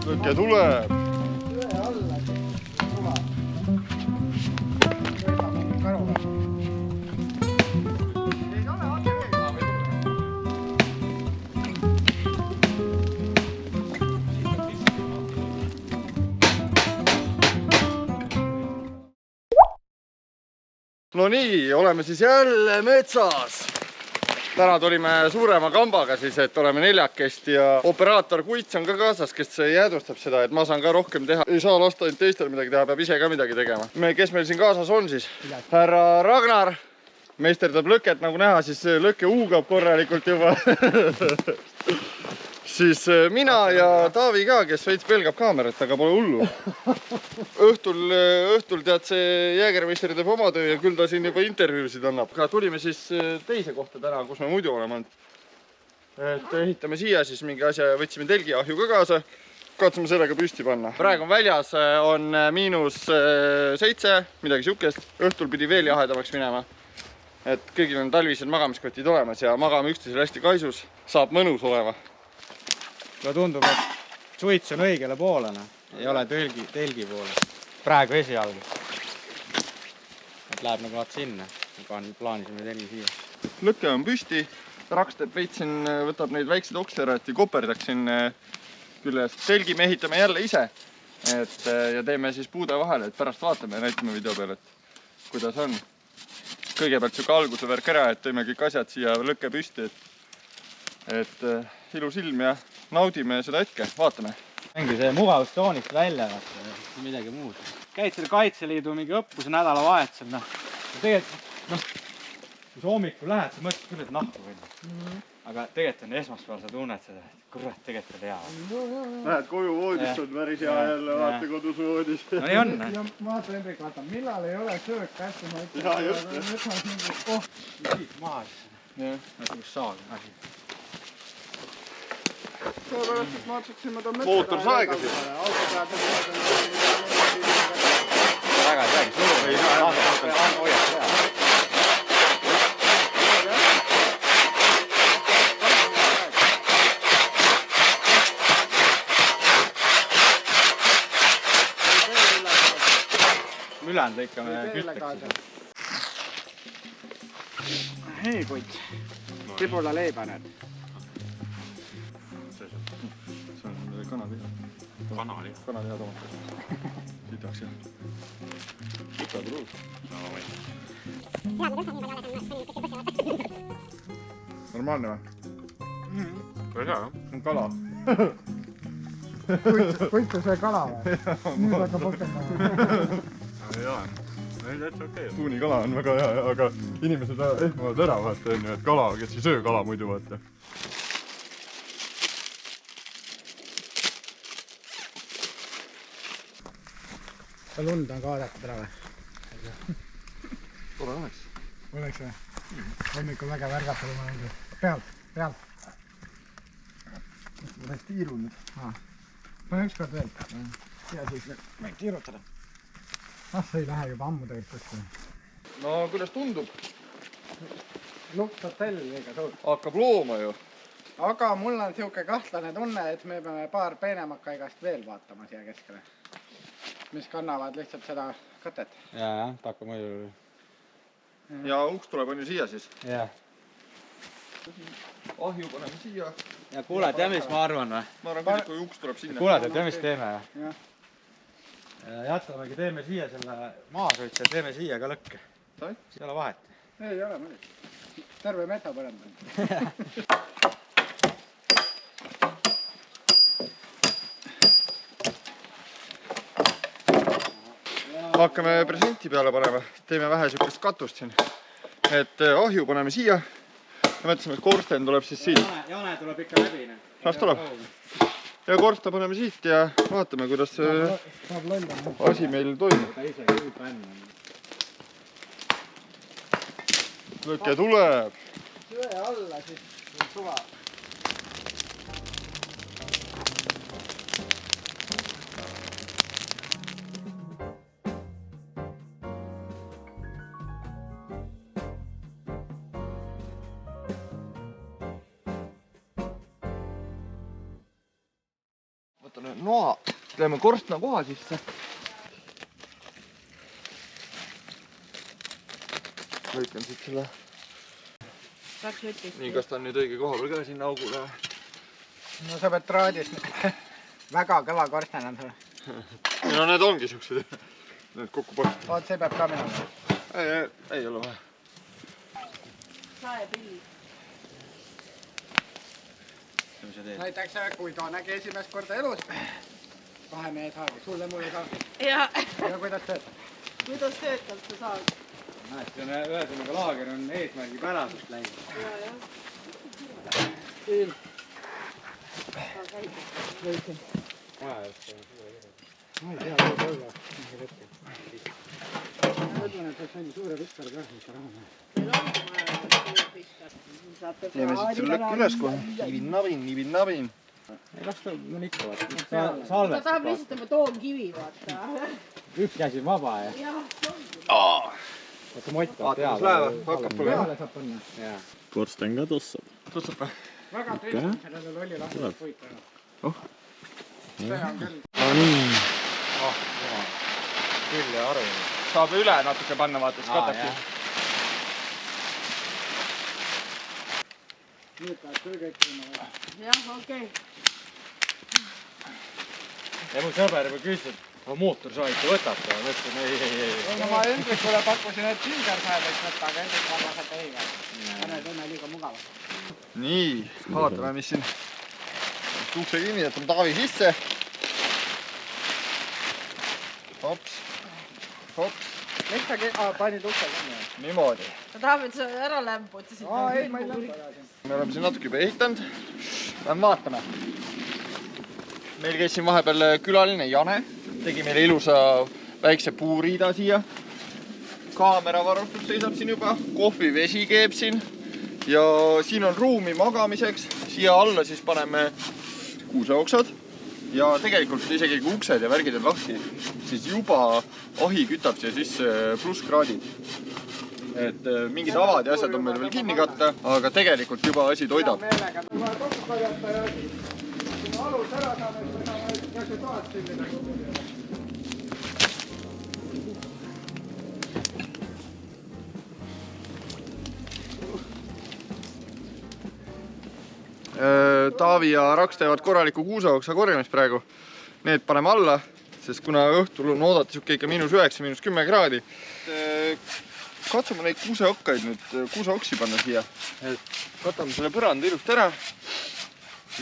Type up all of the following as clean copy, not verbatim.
lõke tuleb. Jõe alla suva. Karuga. Ei ole otseveega. No nii, oleme siis jälle metsas. Täna tulime suurema kambaga siis, et oleme neljakesti ja operaator Kuits on ka kaasas, kes jäädvustab seda, et ma saan ka rohkem teha. Ei saa lasta ainult teistel midagi teha, peab ise ka midagi tegema. Kes meil siin kaasas on siis? Härra Ragnar meisterdab lõket, nagu näha, siis lõke huugab korralikult juba. Siis mina ja Taavi ka, kes veits pelgab kaamerat, aga pole hullu. Õhtul tead, see jäägermeister teeb oma töö ja küll ta siin juba intervjuusid annab. Aga tulime siis teise kohta täna, kus me muidu oleme olnud. Et ehitame siia siis mingi asja ja võtsime telgiahju ka kaasa. Katsume sellega püsti panna. Praegu on väljas, on -7, midagi siukest. Õhtul pidi veel jahedamaks minema. Et kõigil on talvised magamiskotid olemas ja magame üksteisel hästi kaisus. Saab mõnus olema. No tundub, et suits on õigele poole, ei ole telgi poole. Praegu esialgu. Et läheb nagu vaat sinna. Plaanisime telgi siia. Lõke on püsti. Raks teeb veits siin, võtab neid väikseid okse ära, et koperdaks siin küljest. Telgi me ehitame jälle ise. Ja teeme siis puude vahele, et pärast vaatame ja näitame video peal, et kuidas on. Kõigepealt siuke alguse värk ära, et tõime kõik asjad siia lõkke püsti, et ilus ilm ja naudime seda hetke, vaatame. Ongi see mugavustsoonist välja, midagi muud. Käid selle Kaitseliidu mingi õppuse nädalavahetusel, tegelikult, kui sa hommikul lähed, sa mõtled küll, et nahku võin. Aga tegelikult on esmaspäeval, sa tunned seda, et kurat, tegelikult on hea. Lähed koju voodist, on päris hea jälle, vaata kodus voodis. No nii on. Ja vaata Hendrik, vaata, millal ei ole söök kästi, ma ütlen. Ja just. Siit maha siis. Nagu saag asi. Sellepärast, et ma otsuksime ta metsa. Mootor saega siis. Väga ei saagi, suur ei saa. Hoiaks hea. Ülejäänud lõikame kütteks. Hei Kutt, tibula leiba nüüd. See on kanaliha. Kanaliha tomakas. Siitaks jah. Võtad ruus. Normaalne või? Väga hea, jah. On kala. Kutt on see kala või? Nüüd hakkab hakendama. Ei ole. Ei, täitsa okei. Tuunikala on väga hea, aga inimesed ehmavad ära vaata, et kala, kes ei söö kala muidu vaata. Lund on ka vaadatud ära või? Tore oleks. Oleks või? Hommikul väga värgatada ma olen. Pealt. Ma läks tiiru nüüd. Pane ükskord veel. Ja siis me tiirutada. See ei lähe juba ammu tegelikult. No kuidas tundub? Lukt hotell liiga suur. Hakkab looma ju. Aga mul on siuke kahtlane tunne, et me peame paar peenemat kaigast veel vaatama siia keskele. Mis kannavad lihtsalt seda katet. Jaa, ta hakkab muidu. Ja uks tuleb on ju siia siis. Jaa. Ahju paneme siia. Ja kuule, tea mis ma arvan või? Ma arvan küll, kui uks tuleb sinna. Kuule, tea mis teeme või? Jätkamegi, teeme siia selle maasuitse ja teeme siia ka lõkke. Ei ole vahet. Ei ole muidugi. Terve meta põrand on. Hakkame presenti peale panema. Teeme vähe siukest katust siin. Et ahju paneme siia. Ja mõtlesime, et korsten tuleb siis siit. Jane tuleb ikka läbi. Las tuleb. Ja korsta paneme siit ja vaatame, kuidas asi meil toimub. Lõke tuleb. Jõe alla siis suva. vaatan noa, teeme korstna koha sisse. Lõikan siit selle. Nii, kas ta on nüüd õige koha peal ka sinna augule? No sa pead traadist väga kõva korsten on sul. No need ongi siuksed. Need kokku pannud. Oot, see peab ka minema. Ei ole vaja. Saepilli. Näiteks kui ta nägi esimest korda elus, 2 mehe saagi, sulle mulle saagi. Ja kuidas töötab? kuidas töötab see saag? See on ühesõnaga laager on eesmärgi päraselt läinud. Ma ei tea, võib olla. Ma mõtlen, et see on suure pikkar ka, mis raha. Meil ongi vaja suur pikkar. Teeme siit selle lõkk üles kohe. Nibin-nabin. Ei las ta on ikka vaata. Ta Salvestab tahab lihtsalt tema toomkivi, vaata. Üks käsi vaba ja. Jah, Vaata mott on Vaata, kus läheb, hakkab põlema. Peale saab panna. Korsten ka tossab. Tutsab või? Väga tõesti sellele lolli lahti puitu. See on küll. No nii. Küll ja aru. Saab üle natuke panna, vaata, siis katabki. Nüüd peab küll kõik tulema. jah, okei. Ja mu sõber juba küsis, et mootorsaaita võtate ja ma ütlesin ei. No ma Hendrikule pakkusin, et singersaedeks võtta, aga Hendrik arvas, et ei või. Pane tunne liiga mugavalt. Nii, vaatame, mis siin. Ukse kinni, jätame Taavi sisse. Hops. Hops. Miks sa panid ukse kinni? Niimoodi. Ta tahab, et sa ära lämpud. Ei, ma ei lämpa. Me oleme siin natuke juba ehitanud. Lähme vaatame. Meil käis siin vahepeal külaline Jane. Tegi meile ilusa väikse puuriida siia. Kaameravarustus seisab siin juba. Kohvivesi keeb siin. Ja siin on ruumi magamiseks. Siia alla siis paneme kuuseoksad. Ja tegelikult isegi kui uksed ja värgid on lahti, siis juba ahi kütab siia sisse plusskraadid. Et mingid avad ja asjad on meil veel kinni katta, aga tegelikult juba asi toidab. Meelega. Ma kokku kaljata ja kui ma alus ära saame, siis me saame käsi toad sillida kogu. Taavi ja Raks teevad korraliku kuuseoksa korjamist praegu. Need paneme alla, sest kuna õhtul on oodata siuke ikka -9, -10 kraadi. Katsume neid kuuseokkaid nüüd, kuuseoksi panna siia. Katame selle põranda ilusti ära.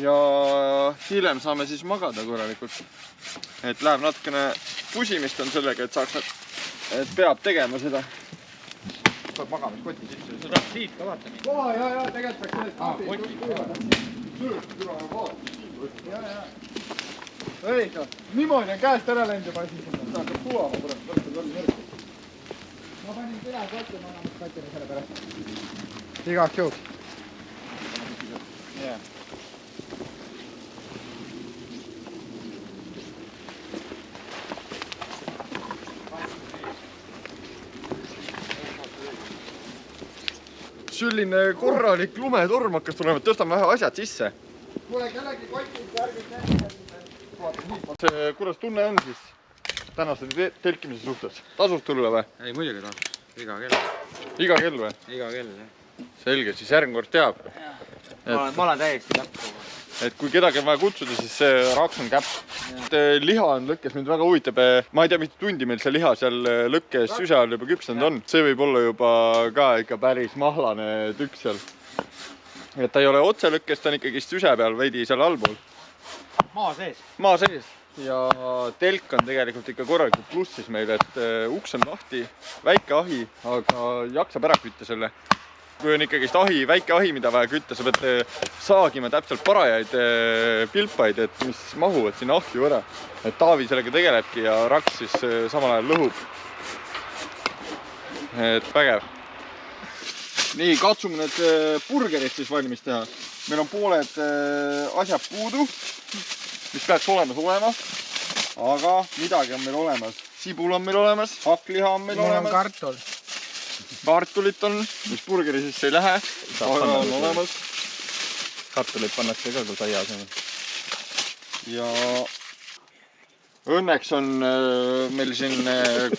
Ja hiljem saame siis magada korralikult. Et läheb natukene pusimist on sellega, et saaks, et peab tegema seda. Tuleb magamiskoti sisse. Sa tahad siit ka vaata nii? Ja, tegelikult peaks sellest kaapi kuivada. Õige, niimoodi on käest ära läinud juba asi. Ta hakkab sulama pärast, võtta tolli mürki. Ma panin küla kotti, ma annan kotile selle pärast. Igaks juhuks. Selline korralik lumetorm hakkas tulema, et tõstame vähe asjad sisse. Kuule, kellegi kotid järgis näinud. Kuidas tunne on siis tänase telkimise suhtes? Tasus tulla või? Ei, muidugi tasus. Iga kell. Iga kell või? Iga kell, jah. Selge, siis järgmine kord teab. Ma olen täiesti täpselt. Et kui kedagi on vaja kutsuda, siis see Raks on käpp. Liha on lõkkes, mind väga huvitab. Ma ei tea, mitu tundi meil see liha seal lõkkes süse all juba küpsenud on. See võib olla juba ka ikka päris mahlane tükk seal. Et ta ei ole otse lõkkes, ta on ikkagi süse peal veidi seal allpool. Maa sees. Maa sees. Ja telk on tegelikult ikka korralikult plussis meil, et uks on lahti, väike ahi, aga jaksab ära kütta selle. Kui on ikkagi ahi, väike ahi, mida vaja kütta, sa pead saagima täpselt parajaid pilpaid, et mis mahuvad sinna ahju ära. Et Taavi sellega tegelebki ja Raks siis samal ajal lõhub. Et vägev. Nii, katsume need burgerid siis valmis teha. Meil on pooled asjad puudu, mis peaks olema. Aga midagi on meil olemas. Sibul on meil olemas, hakkliha on meil olemas. Kartul. Kartulit on, mis burgeri sisse ei lähe, aga on olemas. Kartulit pannakse ka kui saia asemel. Ja Õnneks on meil siin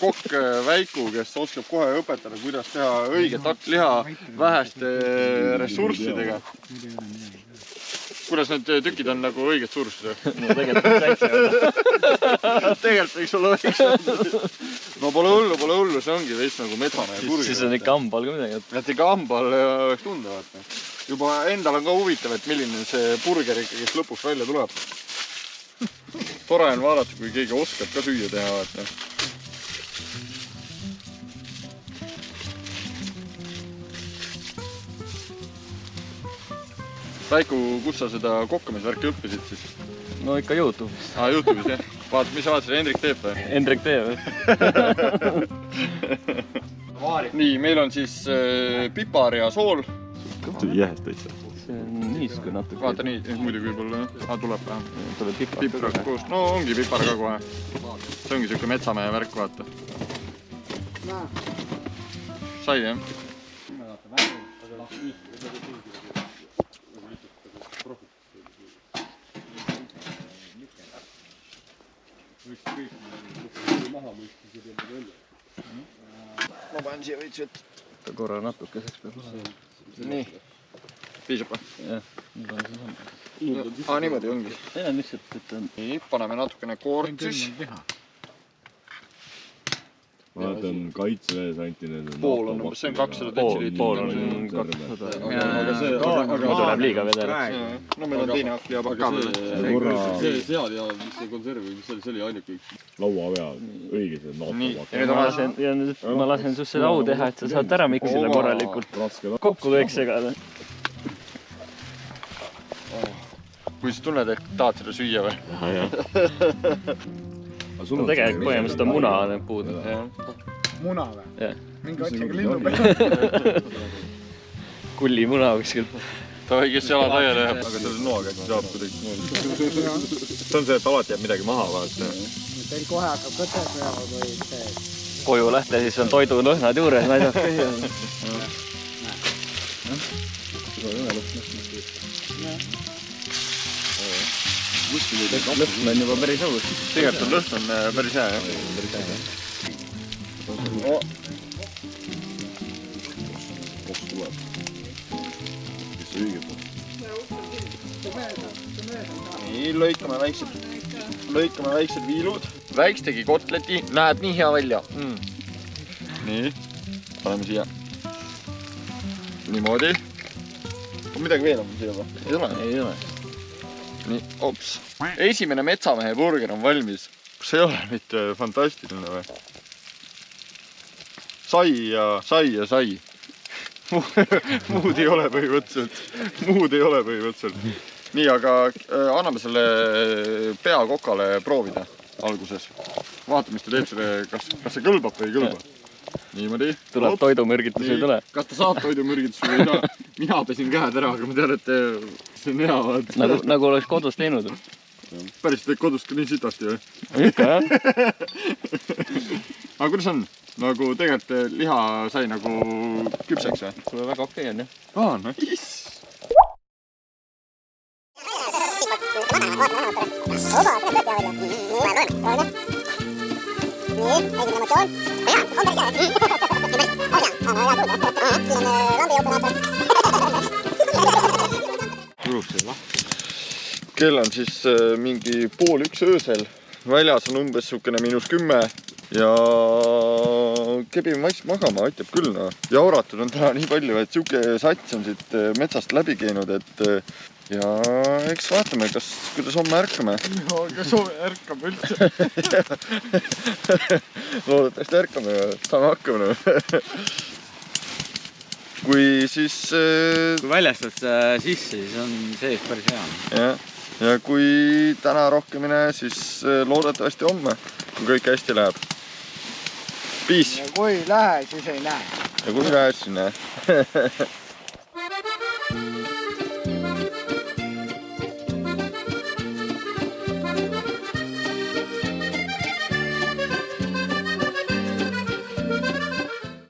kokk Väiku, kes oskab kohe õpetada, kuidas teha õiget hakkliha väheste ressurssidega. Kuidas need tükid on nagu õiget suurustada? No tegelikult Tegelikult võiks olla väiksem. No pole hullu, see ongi veits nagu metsamehe burger. Siis on ikka hambal ka midagi. Et ikka hambal oleks tunda, vaata. Juba endal on ka huvitav, et milline see burger ikkagi lõpuks välja tuleb. Tore on vaadata, kui keegi oskab ka süüa teha, vaata. Väiku, kus sa seda kokkamisvärki õppisid siis? No ikka YouTube'is. YouTube'is, jah. Vaat, mis sa vaatasid, Hendrik teeb või? Hendrik teeb. Nii, meil on siis pipar ja sool. Jähes täitsa. See on niisku natuke. Vaata nii, muidugi võib-olla tuleb vähem. Tuleb pipar. Pipar koos. No ongi pipar ka kohe. See ongi siuke metsamehe värk, vaata. Sai, jah? Ma panen siia veits vett. Korra natukeseks peab olema. Nii. Piisab või? Jah. Niimoodi ongi. Ei, lihtsalt, et on... Nii, paneme natukene koortsis. Vaatan kaitseväes anti need... Pool on umbes, see on 200 detsiliitrit. Pool on 200. Aga tuleb liiga vedel. No meil on teine hakkliha pakk ka veel. see sead ja mis see konserv või mis see oli ainuke üks. laua peal, õige see Nii, NATO-pakk. ja nüüd on vaja... Ma lasen sus seda au teha, et sa saad ära miksida korralikult. Kokku kõik segada. Kui sa tunned, et tahad seda süüa või? No tegelikult põhimõtteliselt on muna need puud. Muna või? Jah. Mingi otsige linnu peale. Kullimuna kuskil. Ta või kes jalad aiale jääb. Aga selle noaga äkki saab kuidagi. See on see, et alati jääb midagi maha, vaata. Teil kohe hakkab kõtes veama või see. Koju lähte, siis on toidulõhnad juures, naisad käia. Lõhn on juba päris õus. Tegelikult on lõhn on päris hea, jah. Nii, lõikame väiksed viilud. Väiks tegi kotleti, näeb nii hea välja. Nii, paneme siia. Niimoodi. On midagi veel on siia või? Ei ole? Ei ole. Nii, ops. Esimene metsamehe burger on valmis. Kas ei ole mitte fantastiline või? Sai ja sai. Muud ei ole põhimõtteliselt. Nii, aga anname selle pea kokale proovida alguses. Vaata, mis ta teeb selle, kas see kõlbab või ei kõlba. Niimoodi. Tuleb toidumürgitus või ei tule? Kas ta saab toidumürgitus või ei saa? Mina pesin käed ära, aga ma tean, et see on hea. Nagu oleks kodus teinud. Päris teed kodust ka nii sitasti või? Ikka jah. Aga kuidas on? Nagu tegelikult liha sai nagu küpseks või? Sulle väga okei on jah. Nice! Kell on siis mingi 12:30 öösel. Väljas on umbes sukene -10 ja kebime vaikselt magama, aitab küll no. Ja auratud on täna nii palju, et siuke sats on siit metsast läbi käinud, et ja eks vaatame, kuidas homme ärkame. Kas homme ärkame üldse? Loodetavasti ärkame ja saame hakkama. Kui siis... Kui väljastad sisse, siis on sees päris hea. Ja kui täna rohkem ei näe, siis loodetavasti homme, kui kõik hästi läheb. Peace! Ja kui lähe, siis ei näe. Ja kui lähe, siis ei näe.